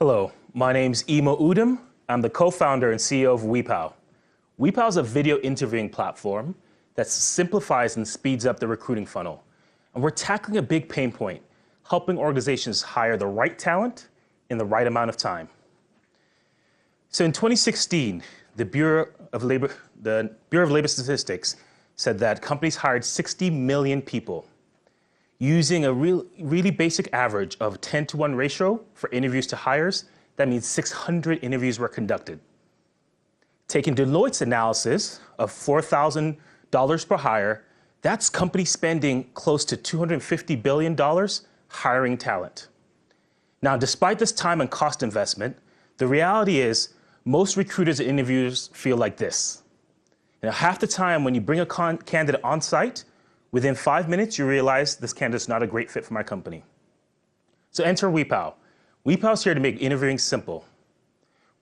Hello, my name's Imo Udom. I'm the co-founder and CEO of WePow. WePow is a video interviewing platform that simplifies and speeds up the recruiting funnel. And we're tackling a big pain point, helping organizations hire the right talent in the right amount of time. So in 2016, the Bureau of Labor Statistics said that companies hired 60 million people using a really basic average of 10-to-1 ratio for interviews to hires. That means 600 interviews were conducted. Taking Deloitte's analysis of $4,000 per hire, that's companies spending close to $250 billion hiring talent. Now, despite this time and cost investment, the reality is most recruiters and interviewers feel like this. Half the time when you bring a candidate on site, within 5 minutes, you realize this candidate's not a great fit for my company. So enter WePow. WePow's here to make interviewing simple.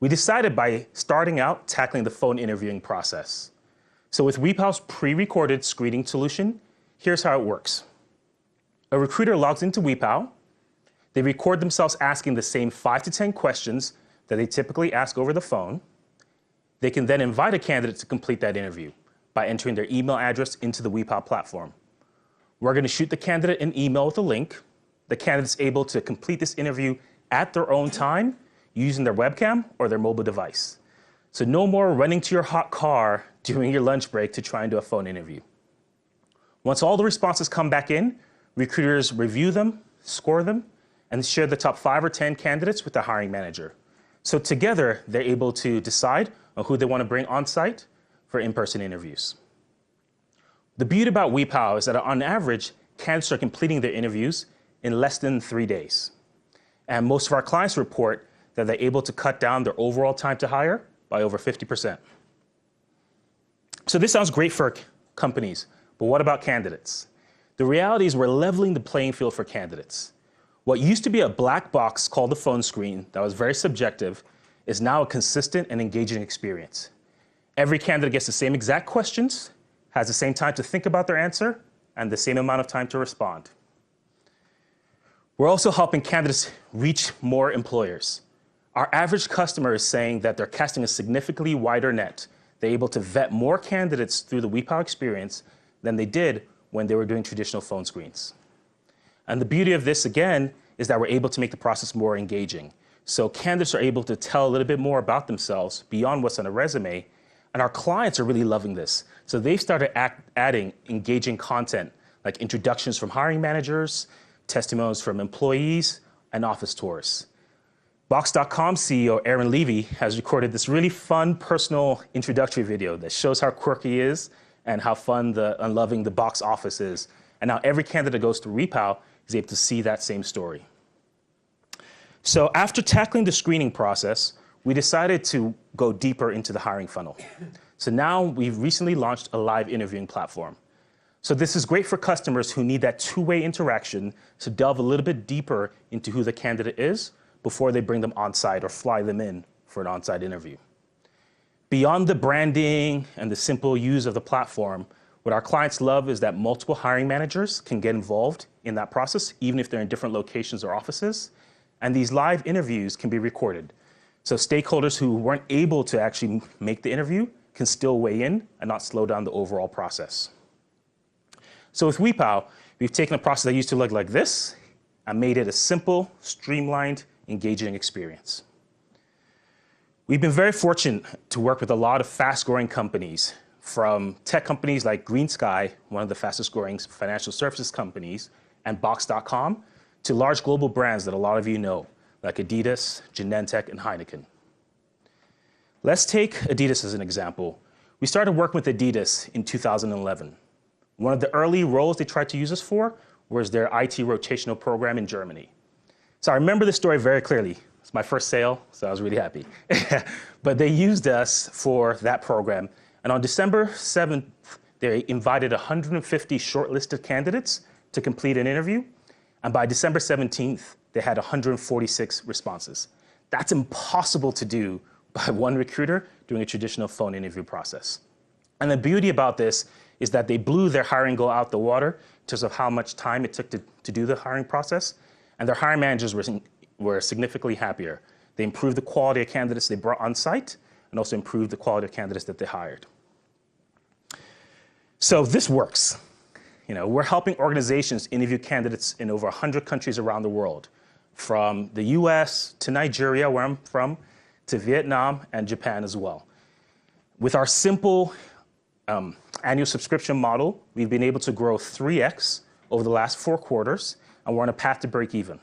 We decided by starting out tackling the phone interviewing process. So with WePow's pre-recorded screening solution, here's how it works. A recruiter logs into WePow. They record themselves asking the same 5 to 10 questions that they typically ask over the phone. They can then invite a candidate to complete that interview by entering their email address into the WePow platform. We're going to shoot the candidate an email with a link. The candidate's able to complete this interview at their own time using their webcam or their mobile device. So no more running to your hot car during your lunch break to try and do a phone interview. Once all the responses come back in, recruiters review them, score them, and share the top 5 or 10 candidates with the hiring manager. So together, they're able to decide on who they want to bring on site for in-person interviews. The beauty about WePow is that on average, candidates are completing their interviews in less than 3 days. And most of our clients report that they're able to cut down their overall time to hire by over 50%. So this sounds great for companies, but what about candidates? The reality is we're leveling the playing field for candidates. What used to be a black box called the phone screen that was very subjective is now a consistent and engaging experience. Every candidate gets the same exact questions, has the same time to think about their answer, and the same amount of time to respond. We're also helping candidates reach more employers. Our average customer is saying that they're casting a significantly wider net. They're able to vet more candidates through the WePow experience than they did when they were doing traditional phone screens. And the beauty of this, again, is that we're able to make the process more engaging. So candidates are able to tell a little bit more about themselves beyond what's on a resume, and our clients are really loving this. So they've started adding engaging content, like introductions from hiring managers, testimonials from employees, and office tours. Box.com CEO Aaron Levy has recorded this really fun personal introductory video that shows how quirky he is and how fun and loving the Box office is. And now every candidate that goes through WePow is able to see that same story. So after tackling the screening process, we decided to go deeper into the hiring funnel. So now we've recently launched a live interviewing platform. So this is great for customers who need that two-way interaction to delve a little bit deeper into who the candidate is before they bring them on-site or fly them in for an on-site interview. Beyond the branding and the simple use of the platform, what our clients love is that multiple hiring managers can get involved in that process, even if they're in different locations or offices. And these live interviews can be recorded. So stakeholders who weren't able to actually make the interview can still weigh in and not slow down the overall process. So with WePow, we've taken a process that used to look like this and made it a simple, streamlined, engaging experience. We've been very fortunate to work with a lot of fast-growing companies, from tech companies like GreenSky, one of the fastest-growing financial services companies, and Box.com, to large global brands that a lot of you know, like Adidas, Genentech, and Heineken. Let's take Adidas as an example. We started working with Adidas in 2011. One of the early roles they tried to use us for was their IT rotational program in Germany. So I remember this story very clearly. It's my first sale, so I was really happy. But they used us for that program. And on December 7th, they invited 150 shortlisted candidates to complete an interview. And by December 17th, they had 146 responses. That's impossible to do by one recruiter doing a traditional phone interview process. And the beauty about this is that they blew their hiring goal out the water in terms of how much time it took to do the hiring process. And their hiring managers were significantly happier. They improved the quality of candidates they brought on site and also improved the quality of candidates that they hired. So this works. We're helping organizations interview candidates in over 100 countries around the world, from the US to Nigeria, where I'm from, to Vietnam and Japan as well. With our simple annual subscription model, we've been able to grow 3x over the last 4 quarters, and we're on a path to break even.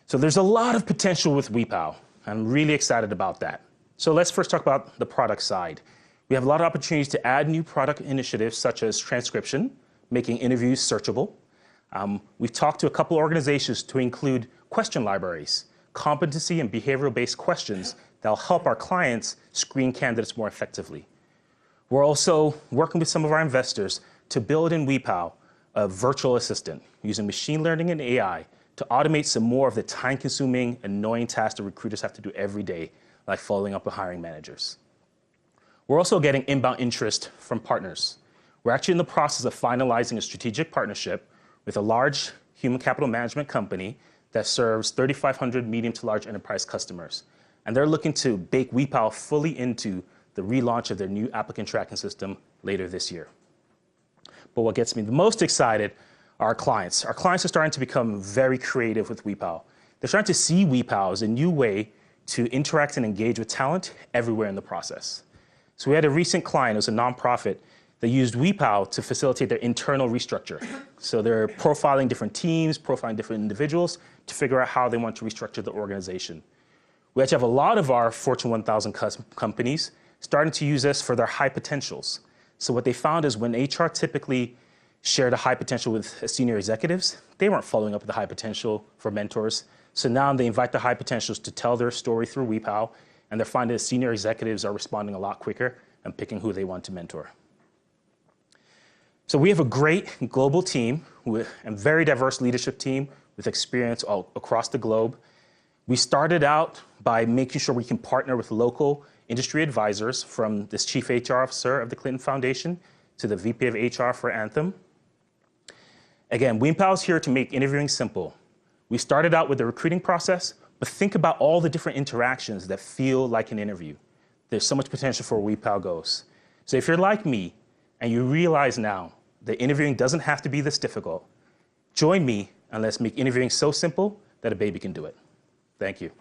So there's a lot of potential with WePow. I'm really excited about that. So let's first talk about the product side. We have a lot of opportunities to add new product initiatives such as transcription, making interviews searchable. We've talked to a couple organizations to include question libraries, competency and behavioral-based questions that will help our clients screen candidates more effectively. We're also working with some of our investors to build in WePow a virtual assistant using machine learning and AI to automate some more of the time-consuming, annoying tasks that recruiters have to do every day, like following up with hiring managers. We're also getting inbound interest from partners. We're actually in the process of finalizing a strategic partnership with a large human capital management company that serves 3,500 medium to large enterprise customers. And they're looking to bake WePow fully into the relaunch of their new applicant tracking system later this year. But what gets me the most excited are our clients. Our clients are starting to become very creative with WePow. They're starting to see WePow as a new way to interact and engage with talent everywhere in the process. So we had a recent client, it was a nonprofit, that used WePow to facilitate their internal restructure. So they're profiling different teams, profiling different individuals to figure out how they want to restructure the organization. We actually have a lot of our Fortune 1000 companies starting to use us for their high potentials. So what they found is when HR typically shared a high potential with senior executives, they weren't following up with the high potential for mentors. So now they invite the high potentials to tell their story through WePow, and they're finding that senior executives are responding a lot quicker and picking who they want to mentor. So we have a great global team and very diverse leadership team with experience all across the globe. We started out by making sure we can partner with local industry advisors, from this chief HR officer of the Clinton Foundation to the VP of HR for Anthem. Again, WePow is here to make interviewing simple. We started out with the recruiting process, but think about all the different interactions that feel like an interview. There's so much potential for where WePow goes. So if you're like me and you realize now that interviewing doesn't have to be this difficult, join me and let's make interviewing so simple that a baby can do it. Thank you.